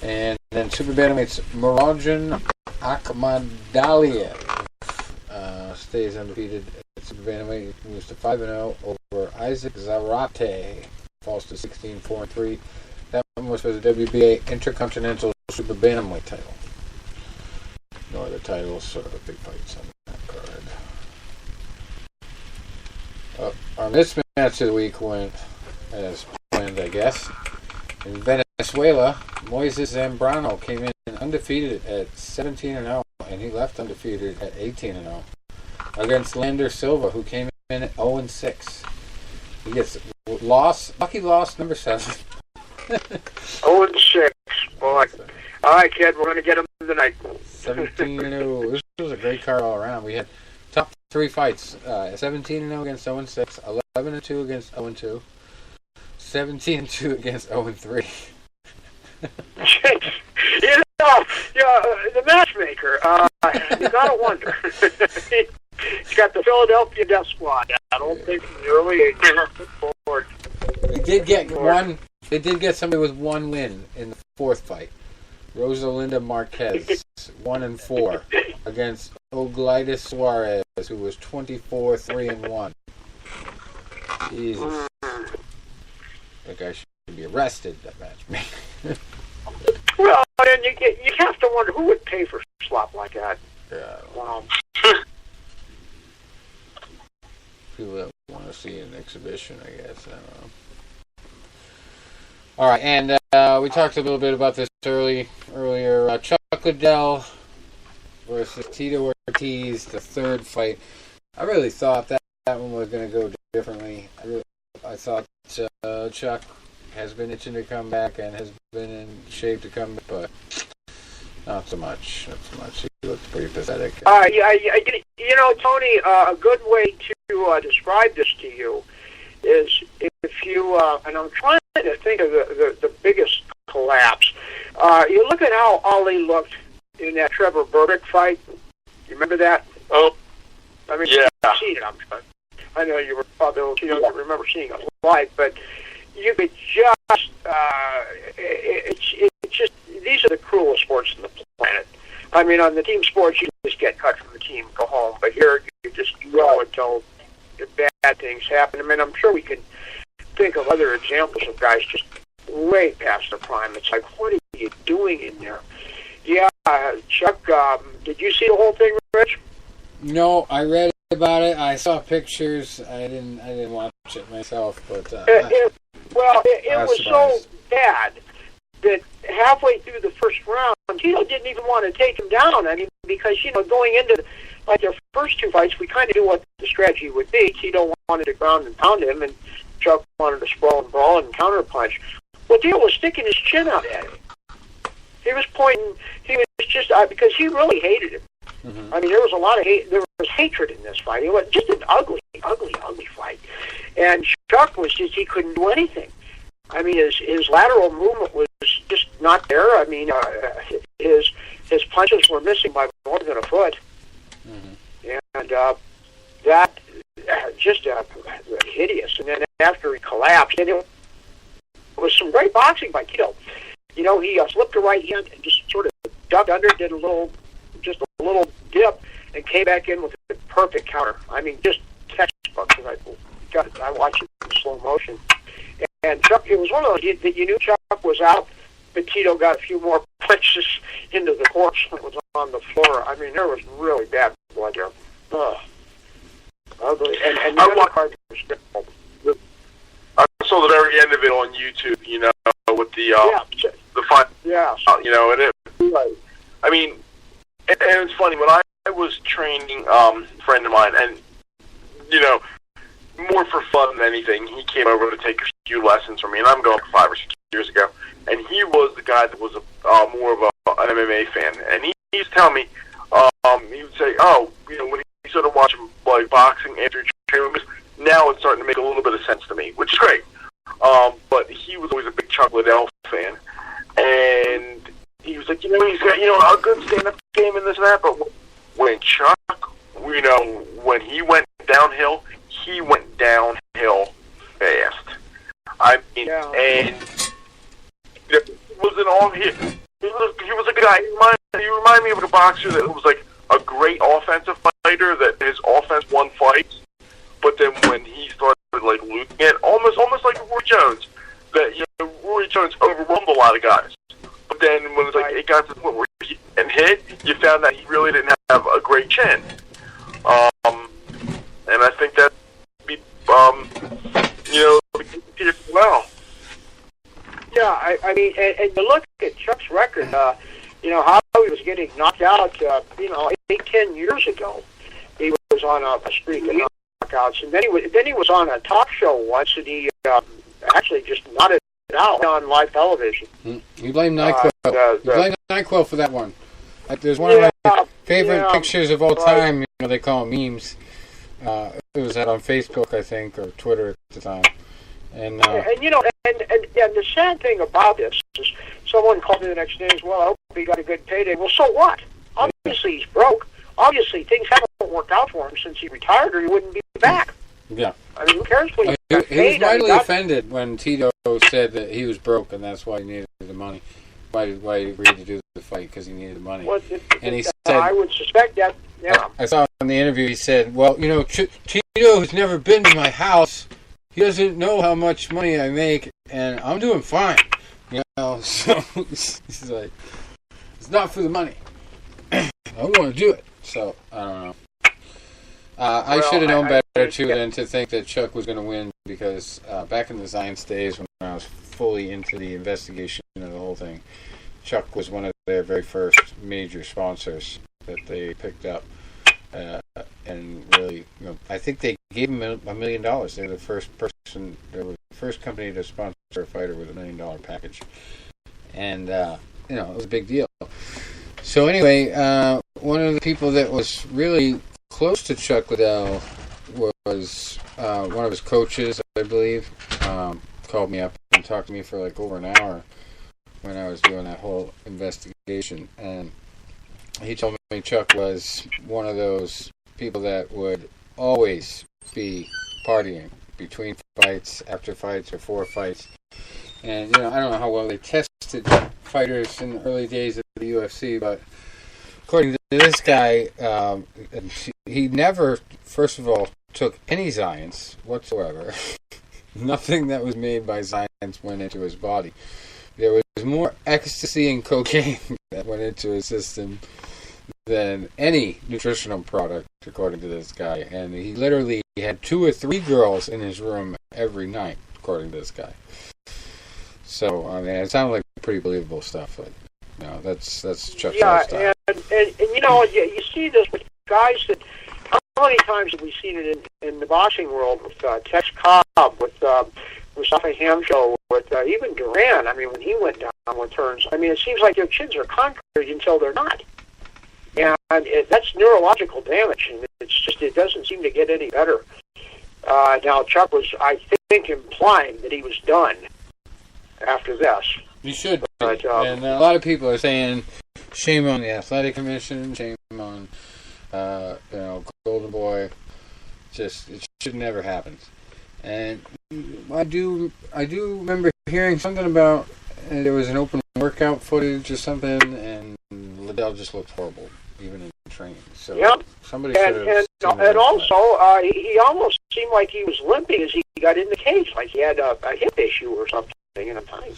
And then Super Bantamweights Murodjon Akhmadaliev stays undefeated at Super Bantamweight. He moves to 5-0 over Isaac Zarate. Falls to 16-4-3. That one was for the WBA Intercontinental Super Bantamweight title. No other titles, sort of big fights on that card. Our mismatch of the week went as planned, I guess. In Venezuela, Moises Zambrano came in undefeated at 17-0, and he left undefeated at 18-0 against Lander Silva, who came in at 0-6. He gets lucky loss number 7. 0-6. Boy. All right, kid, we're going to get him tonight. 17-0. This was a great card all around. We had top 3 fights: 17-0 against 0-6, 11-2 against 0-2, 17-2 against 0-3. You know, the matchmaker. You gotta wonder. He's got the Philadelphia Death Squad. I don't think in the early 80s. Forward. They did get one. They did get somebody with 1 win in the 4th fight. Rosalinda Marquez, 1-4 against Oglitis Suarez, who was 24-3-1. Jesus, that guy should be arrested. That match. Well, and you have to wonder who would pay for slop like that. Yeah. People that want to see an exhibition, I guess. I don't know. All right, and we talked a little bit about this earlier. Chuck Liddell versus Tito Ortiz, the 3rd fight. I really thought that one was going to go differently. I thought Chuck has been itching to come back and has been in shape to come back, but not so much. He looks pretty pathetic. You know, Tony, a good way to describe this to you is if you, and I'm trying to think of the biggest collapse. You look at how Ali looked in that Trevor Burbick fight. You remember that? Oh, I mean, yeah. You've seen it, I'm sure. I know you don't remember seeing it live, but you could just, it's just, these are the cruelest sports on the planet. I mean, on the team sports, you just get cut from the team, go home. But here, you just go until bad things happen. I mean, I'm sure we can think of other examples of guys just way past their prime. It's like, what are you doing in there? Yeah, Chuck, did you see the whole thing, Rich? No, I read about it. I saw pictures. I didn't watch it myself, but it was so bad that halfway through the first round, Tito didn't even want to take him down. I mean, because going into like their first 2 fights, we kind of knew what the strategy would be. Tito wanted to ground and pound him, and Chuck wanted to sprawl and brawl and counterpunch. Well, Tito was sticking his chin out at him. He was pointing. He was just because he really hated him. Mm-hmm. I mean, there was a lot of hate. There was hatred in this fight. It was just an ugly fight. And Chuck was he couldn't do anything. I mean, his lateral movement was just not there. I mean, his punches were missing by more than a foot. Mm-hmm. And that just hideous. And then after he collapsed, and it was some great boxing by Tito. He slipped a right hand and just sort of dug under, did a little dip, and came back in with a perfect counter. I mean, just textbook. I watched it in slow motion. And Chuck, it was one of those that you knew Chuck was out, but Tito got a few more punches into the corpse that was on the floor. I mean, there was really bad blood there. Ugly. And the other part was difficult. I saw the very end of it on YouTube, with the fight. Yeah. And it. I mean, and it's funny, when I was training a friend of mine, and, more for fun than anything, he came over to take a few lessons from me, and I'm going 5 or 6 years ago, and he was the guy that was more of an MMA fan, and he used to tell me, he would say, when he started watching like boxing after training, now it's starting to make a little bit of sense to me, which is great. But he was always a big Chuck Liddell fan, and he was like, he's got, a good stand-up game and this and that, but when Chuck, when he went downhill fast. I mean, and it wasn't all him. He was a guy, he reminded me of a boxer that was like a great offensive fighter, that his offense won fights, but then when he started like losing it, almost like Roy Jones, that Roy Jones overwhelmed a lot of guys. But then when it got to the point where he hit, you found that he really didn't have a great chin. And I think that well. Yeah, I mean, and you look at Chuck's record, how he was getting knocked out, 8-10 years ago. He was on a streak of knockouts, and then he was on a talk show once, and he actually just nodded out on live television. You blame NyQuil. You blame NyQuil for that one. There's one of my favorite pictures of all time. They call them memes. It was out on Facebook, I think, or Twitter at the time. And the sad thing about this is someone called me the next day as well. I hope he got a good payday. Well, so what? Obviously, he's broke. Obviously, things haven't worked out for him since he retired, or he wouldn't be back. Yeah. I mean, who cares what he was mightily offended when Tito said that he was broke and that's why he needed the money. Why he agreed to do the fight, because he needed the money. Well, and he said, I would suspect that, yeah. I saw in the interview, he said, well, Tito has never been to my house. He doesn't know how much money I make, and I'm doing fine. So he's like, it's not for the money. I want to do it. So, I don't know. I should have known better, too, than to think that Chuck was going to win, because back in the Science days, when I was fully into the investigation of the whole thing, Chuck was one of their very first major sponsors that they picked up. And really, I think they gave him $1 million. They were the first person, they were the first company to sponsor a fighter with $1 million package. And, it was a big deal. So anyway, one of the people that was really close to Chuck Liddell was one of his coaches, I believe, called me up and talked to me for like over an hour when I was doing that whole investigation. And he told me Chuck was one of those people that would always be partying between fights, after fights, or before fights. And, I don't know how well they tested fighters in the early days of the UFC, but according to this guy, he never, first of all, took any science whatsoever. Nothing that was made by science went into his body. There was more ecstasy and cocaine that went into his system than any nutritional product, according to this guy. And he literally had 2 or 3 girls in his room every night, according to this guy. So, I mean, it sounded like pretty believable stuff. But, that's Chuck's lifestyle. And you see this with guys that, how many times have we seen it in the boxing world with Tex Cobb, with Mustafa Hamsho, with even Duran. I mean, when he went down with turns, I mean, it seems like their chins are concrete until they're not. And that's neurological damage, and it doesn't seem to get any better. Now, Chuck was, I think, implying that he was done after this. He should be. But, and a lot of people are saying, shame on the Athletic Commission, shame on, Golden Boy. Just, it should never happen. And I do remember hearing something about there was an open workout footage or something, and Liddell just looked horrible, even in training. So yep. Somebody should have. And also, he almost seemed like he was limping as he got in the cage, like he had a hip issue or something. And I'm like,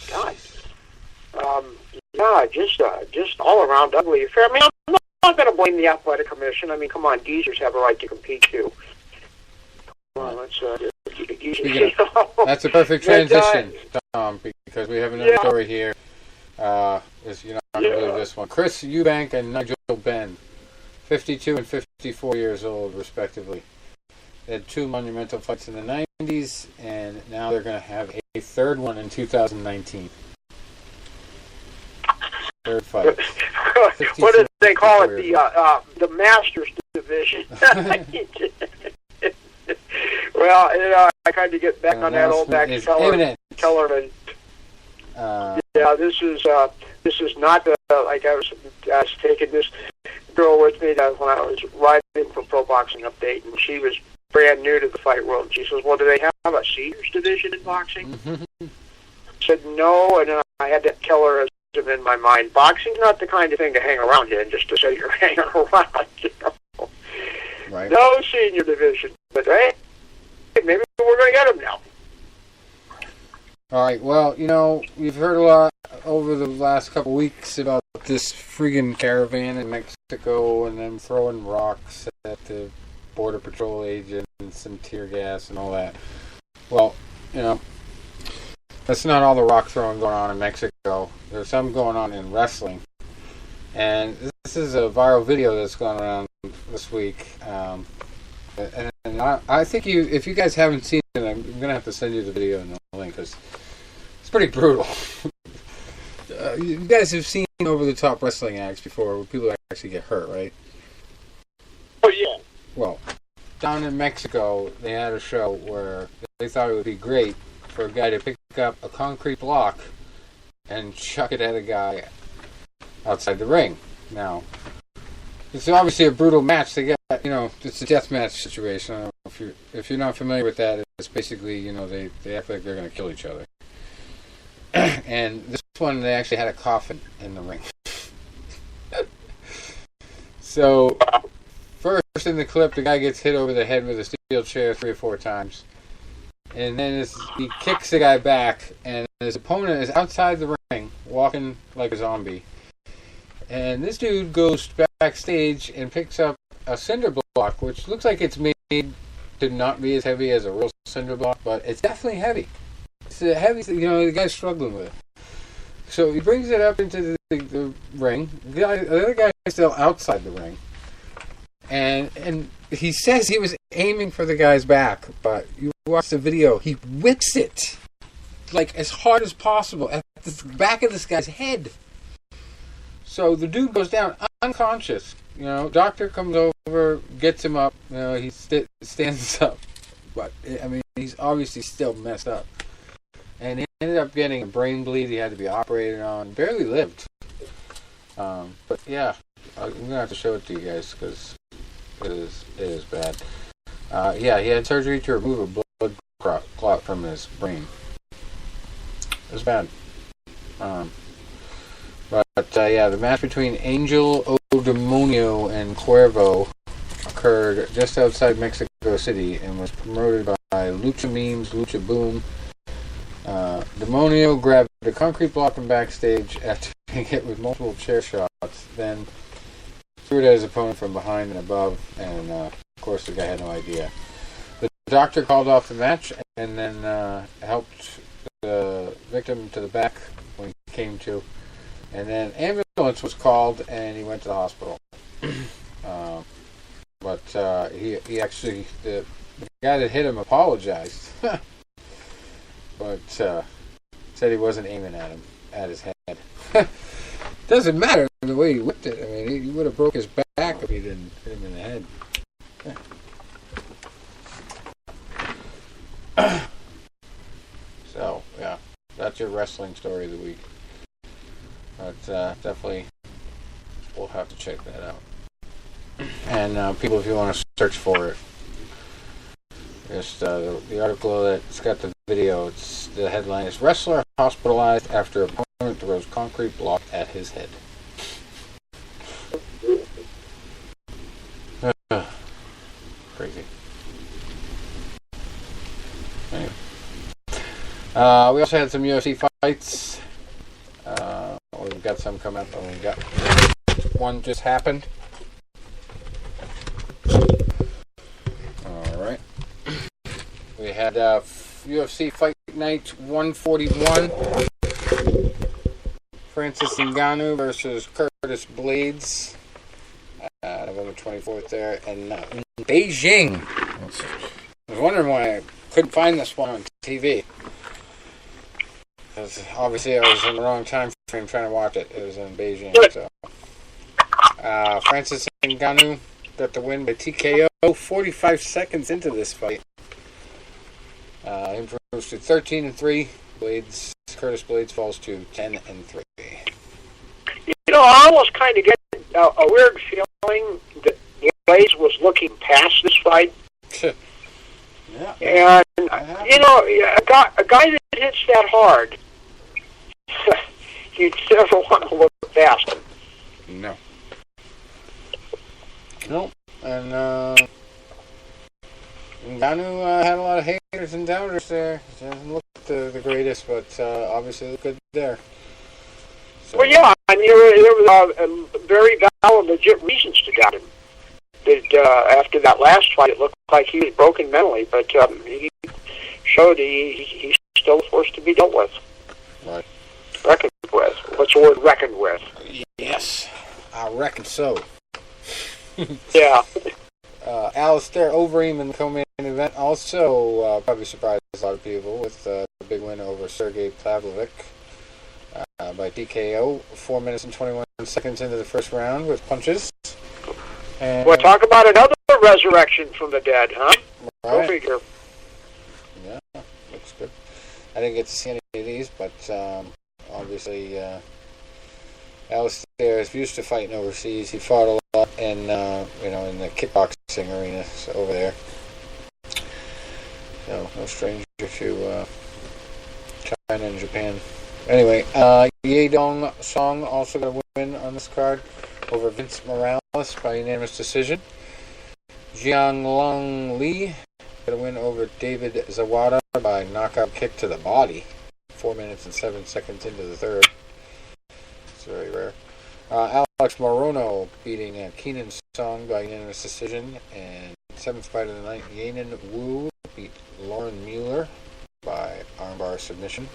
God, just all around ugly affair. I mean, I'm not going to blame the Athletic Commission. I mean, come on, geezers have a right to compete too. Come on, let's. That's a perfect transition, Tom, because we have another story here. You're not going to believe this one. Chris Eubank and Nigel Benn, 52 and 54 years old, respectively. They had 2 monumental fights in the 90s, and now they're going to have a third one in 2019. Third fight. What do they call it? The Masters Division. Well, I kind of get back on that old back Kellerman. This is not like I was taking this girl with me when I was writing for Pro Boxing Update, and she was brand new to the fight world. And she says, "Well, do they have a seniors division in boxing?" I said no, and I had that Kellerism in my mind. Boxing's not the kind of thing to hang around in just to say you're hanging around. Right. No senior division, but hey, maybe we're going to get them now. All right, well, we've heard a lot over the last couple weeks about this friggin' caravan in Mexico and them throwing rocks at the Border Patrol agents and tear gas and all that. Well, that's not all the rock throwing going on in Mexico. There's some going on in wrestling. And this is a viral video that's gone around this week. And I think if you guys haven't seen it, I'm going to have to send you the video and the link, because it's pretty brutal. You guys have seen over-the-top wrestling acts before where people actually get hurt, right? Oh, yeah. Well, down in Mexico, they had a show where they thought it would be great for a guy to pick up a concrete block and chuck it at a guy outside the ring. Now, it's obviously a brutal match. They got, it's a death match situation. I don't know if you're not familiar with that, it's basically, they act like they're going to kill each other. And this one, they actually had a coffin in the ring. So, first in the clip, the guy gets hit over the head with a steel chair 3 or 4 times. And then he kicks the guy back, and his opponent is outside the ring, walking like a zombie. And this dude goes backstage and picks up a cinder block, which looks like it's made to not be as heavy as a real cinder block, but it's definitely heavy. It's a heavy, the guy's struggling with it. So he brings it up into the ring. The other guy is still outside the ring. And he says he was aiming for the guy's back, but you watch the video, he whips it like as hard as possible at the back of this guy's head. So the dude goes down unconscious. Doctor comes over, gets him up. He stands up, but he's obviously still messed up. And he ended up getting a brain bleed. He had to be operated on. Barely lived. But yeah, I'm gonna have to show it to you guys because it is bad. He had surgery to remove a blood clot from his brain. It was bad. The match between Angel Demonio and Cuervo occurred just outside Mexico City and was promoted by Lucha Memes, Lucha Boom. Demonio grabbed a concrete block from backstage after being hit with multiple chair shots, then threw it at his opponent from behind and above, and of course the guy had no idea. The doctor called off the match and then helped the victim to the back when he came to. And then ambulance was called, and he went to the hospital. But he actually, the guy that hit him apologized, but said he wasn't aiming at him, at his head. Doesn't matter the way he whipped it. He would have broke his back if he didn't hit him in the head. So, yeah, that's your wrestling story of the week. But definitely, we'll have to check that out. And people, if you want to search for it, just the article that's got the video. The headline is "Wrestler Hospitalized After Opponent Throws Concrete Block at His Head." Crazy. Anyway. We also had some UFC fights. We've got some coming up, and we got one just happened. Alright. We had UFC Fight Night 141. Francis Ngannou versus Curtis Blades. November 24th there. And in Beijing. I was wondering why I couldn't find this one on TV. Because obviously I was in the wrong time frame trying to watch it. It was in Beijing. So, Francis Ngannou got the win by TKO 45 seconds into this fight. Improves to 13-3. Curtis Blades falls to 10-3. I almost kind of get a weird feeling that Blades was looking past this fight. Yeah. And, a guy that hits that hard, you'd never want to look past him. No. Nope. And Ngannou had a lot of haters and doubters there. He doesn't look the greatest, but obviously look good there. So, well, yeah, there was very valid, legit reasons to doubt him. After that last fight, it looked like he was broken mentally, but he showed he's still a force to be be dealt with. Right. Reckoned with. What's the word reckoned with? Yes, I reckon so. Yeah. Alistair Overeem in the co-main event also probably surprised a lot of people with a big win over Sergey Pavlovich by TKO, 4 minutes and 21 seconds into the first round with punches. And Well, talk about another resurrection from the dead, huh? Go right. figure. Yeah, looks good. I didn't get to see any of these, but obviously Alistair is used to fighting overseas. He fought a lot in in the kickboxing arena over there. So no stranger to China and Japan. Anyway, Yedong Song also got a win on this card over Vince Morales by unanimous decision. Jianglong Li got a win over David Zawada by knockout kick to the body, 4 minutes and 7 seconds into the third. It's very rare. Alex Morono beating Keenan Song by unanimous decision. And seventh fight of the night, Yanan Wu beat Lauren Mueller by armbar submission,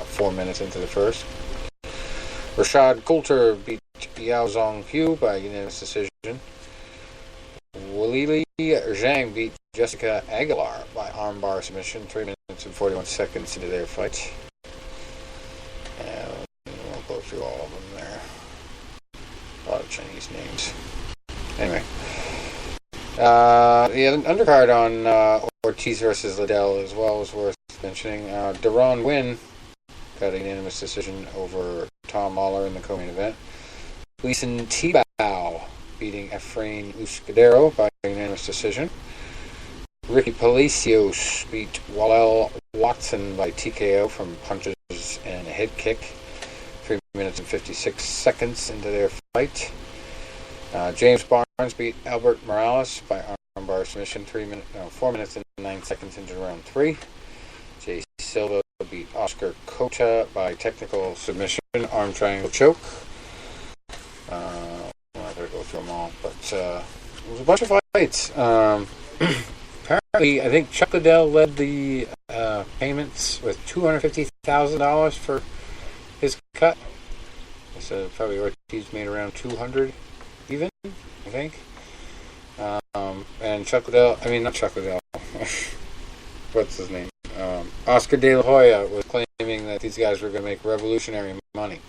4 minutes into the first. Rashad Coulter beat Yao Zong Hu by unanimous decision. Walili Zhang beat Jessica Aguilar by armbar submission, 3 minutes and 41 seconds into their fight. And we'll go through all of them there. A lot of Chinese names. Anyway. The undercard on Ortiz versus Liddell as well is worth mentioning. Deron Wynn got a unanimous decision over Tom Mahler in the co-main event. Gleason Tebow beating Efrain Uscadero by unanimous decision. Ricky Palacios beat Wallel Watson by TKO from punches and a head kick, 3 minutes and 56 seconds into their fight. James Barnes beat Albert Morales by armbar submission, 4 minutes and 9 seconds into round 3. Jay Silva beat Oscar Cota by technical submission, arm triangle choke. I'm not going to go through them all, but it was a bunch of fights. Apparently, I think Chuck Liddell led the payments with $250,000 for his cut. So probably Ortiz made around $200 even, I think. And Chuck Liddell, not Chuck Liddell. What's his name? Oscar De La Hoya was claiming that these guys were going to make revolutionary money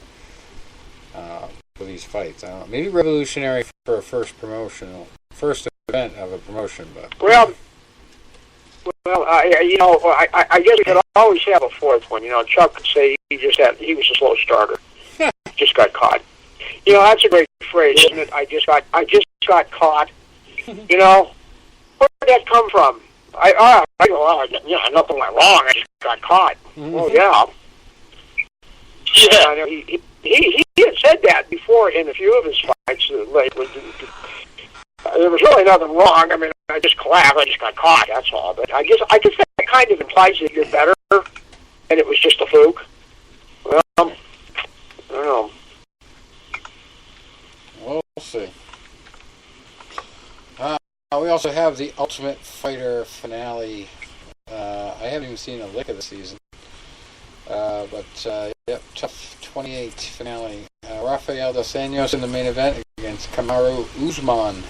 for these fights. I don't know, maybe revolutionary for a first event of a promotion, but I guess we could always have a fourth one. Chuck could say he was a slow starter, just got caught. That's a great phrase, isn't it? I just got caught. Where did that come from? Nothing went wrong. I just got caught. Mm-hmm. Oh yeah. Yeah, he had said that before in a few of his fights. There was really nothing wrong. I just collapsed. I just got caught. That's all. But I guess that kind of implies that you're better, and it was just a fluke. Well, I don't know. We'll see. We also have the Ultimate Fighter finale. I haven't even seen a lick of the season. Tough 28 finale. Rafael Dos Anjos in the main event against Kamaru Usman.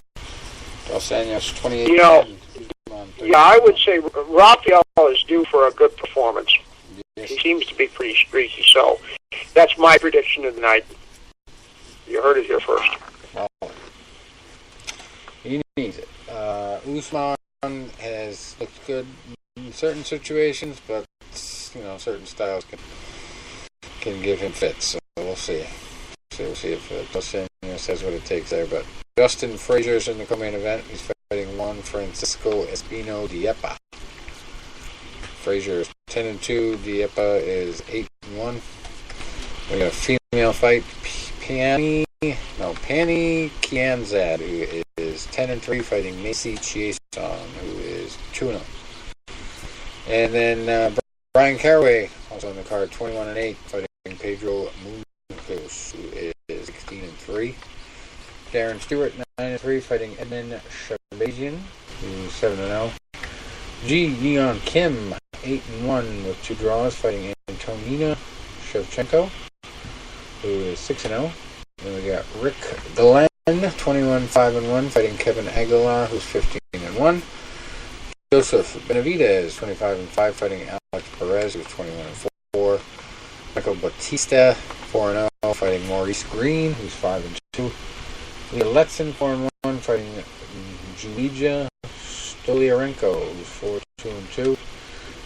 Dos Anjos 28. I would say Rafael is due for a good performance. Yes. He seems to be pretty streaky, so that's my prediction of the night. You heard it here first. Well, he needs it. Usman has looked good in certain situations, but certain styles can give him fits. So we'll see. We'll see if Dos Anjos has what it takes there. But Justin Frazier's in the co-main event. He's fighting Juan Francisco Espino Diepa. Frazier is 10-2. Diepa is 8-1. We got a female fight. Pani Kianzad, who is 10-3, fighting Macy Chiasson, who is 2-0. And then Brian Caraway, also on the card, 21-8, fighting Pedro Munoz, who is 16-3. Darren Stewart, 9-3, fighting Edmund Shabazian, who's 7-0. Ji Yeon Kim, 8-1 with 2 draws, fighting Antonina Shevchenko, who is 6-0. Then we got Rick Glenn, 21-5-1, fighting Kevin Aguilar, who's 15-1. Joseph Benavidez, 25-5, fighting Alex Perez, who's 21-4. Michael Batista, 4-0, fighting Maurice Green, who's 5-2. Leah Letson, 4-1, fighting Julija Stoliarenko, who's 4-2-2.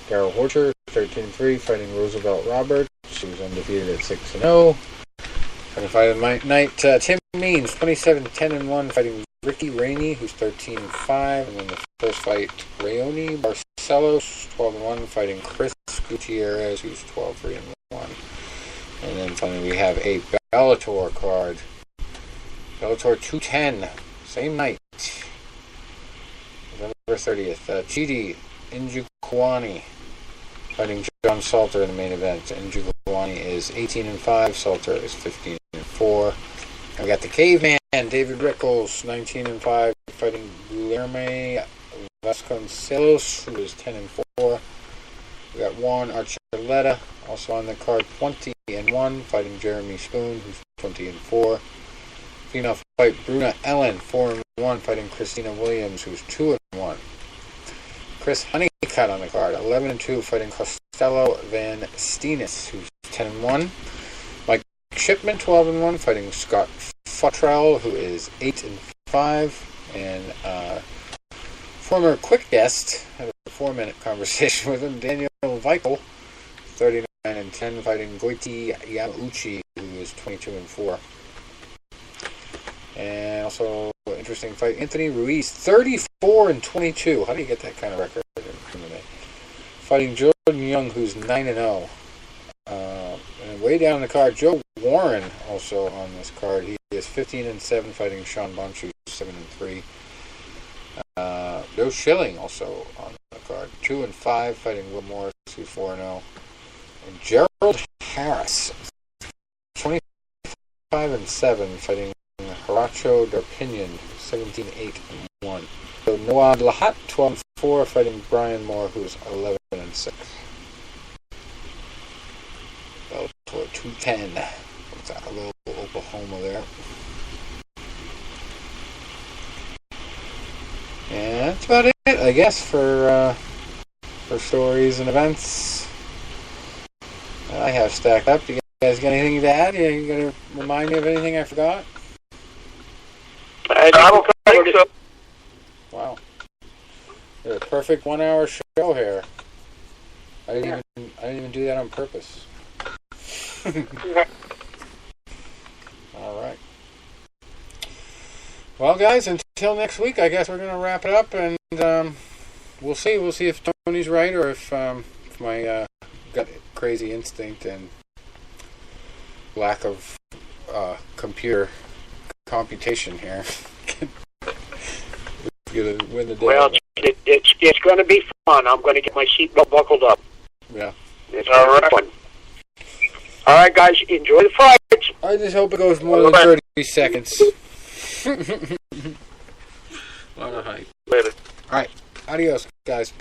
Darryl Horcher, 13-3, fighting Roosevelt Roberts, who's undefeated at 6-0. Second fight of the night, Tim Means, 27-10-1, fighting Ricky Rainey, who's 13-5. And then the first fight, Rayoni Barcelos, 12-1, fighting Chris Gutierrez, who's 12-3-1. And then finally we have a Bellator card. Bellator 210, same night, November 30th. Chidi Njokuani fighting John Salter in the main event. Njokuani is 18-5, Salter is 15-4. I got the Caveman, David Rickles, 19-5, fighting Guilherme Vasconcelos, who is 10-4. We got Juan Archuleta, also on the card, 20-1, fighting Jeremy Spoon, who's 20-4. Female fight, Bruna Ellen, 4-1, fighting Christina Williams, who's 2-1. Chris Honeycutt on the card, 11-2, fighting Costello Van Steenis, who's 10-1. Mike Shipman, 12-1, fighting Scott Futrell, who is 8-5. And former quick guest, had a 4-minute conversation with him, Daniel Weichel, 39-10, fighting Goiti Yamauchi, who is 22-4. And also, interesting fight, Anthony Ruiz, 34-22. How do you get that kind of record in MMA? Fighting Jordan Young, who's 9-0. And way down the card, Joe Warren also on this card. He is 15-7, fighting Sean Bunch, who's 7-3. Joe Schilling also on the card, 2-5, fighting Will Morris, who's 4-0. And Gerald Harris, 25-7, fighting Horacio Darpinian, 17-8-1. So Noah Lahat, 12-4, fighting Brian Moore, who's 11-6. Bellator 210. What's that? A little Oklahoma there. And that's about it, I guess, for stories and events I have stacked up. You guys got anything to add? You going to remind me of anything I forgot? I don't think so. Wow. A perfect 1-hour show here. I didn't even do that on purpose. All right. Well, guys, until next week, I guess we're going to wrap it up, and we'll see. We'll see if Tony's right or if my gut crazy instinct and lack of computer computation here going to win the day. Well, it's going to be fun. I'm going to get my seatbelt buckled up. Yeah. It's all right. Fun. All right, guys, enjoy the fights. I just hope it goes more than 30 seconds. A lot of hype. Later. All right. Adios, guys.